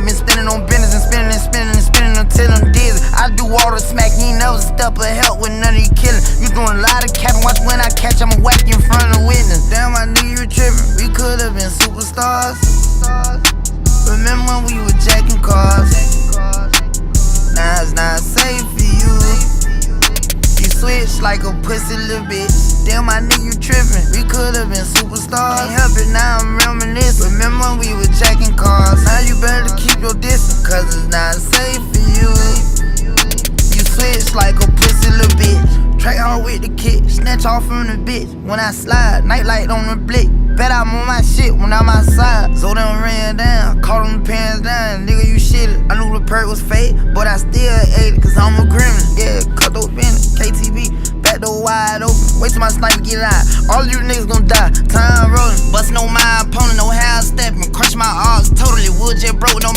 I've been spending on business and spending until I'm dizzy. I do all the smack, you ain't never step of help with none of you killing. You doing a lot of capping, watch when I catch, I'ma whack you in front of witness. Damn, I knew you were tripping, we could've been superstars. Remember when we were jacking cars? Now it's not safe for you. You switch like a pussy little bitch. Damn, I knew you tripping, we could've been superstars. Can't help it, now I'm reminiscing. Remember when we were jacking cars? Now you better keep your distance, cause it's not safe for you. You switch like a pussy little bitch. Track hard with the kick, snatch off from the bitch. When I slide, nightlight on the blick. Bet I'm on my shit when I'm outside. So them ran down, caught them pants down. Nigga, you shitted. I knew the perk was fake, but I still ate it, cause I'm a criminal. Yeah, cut those pins, KTV, back door wide open. Wait till my sniper get out. All you niggas gon' die. Time rolling, bustin' on my opponent, no how stepping. Crush my odds totally, wood jet broke, no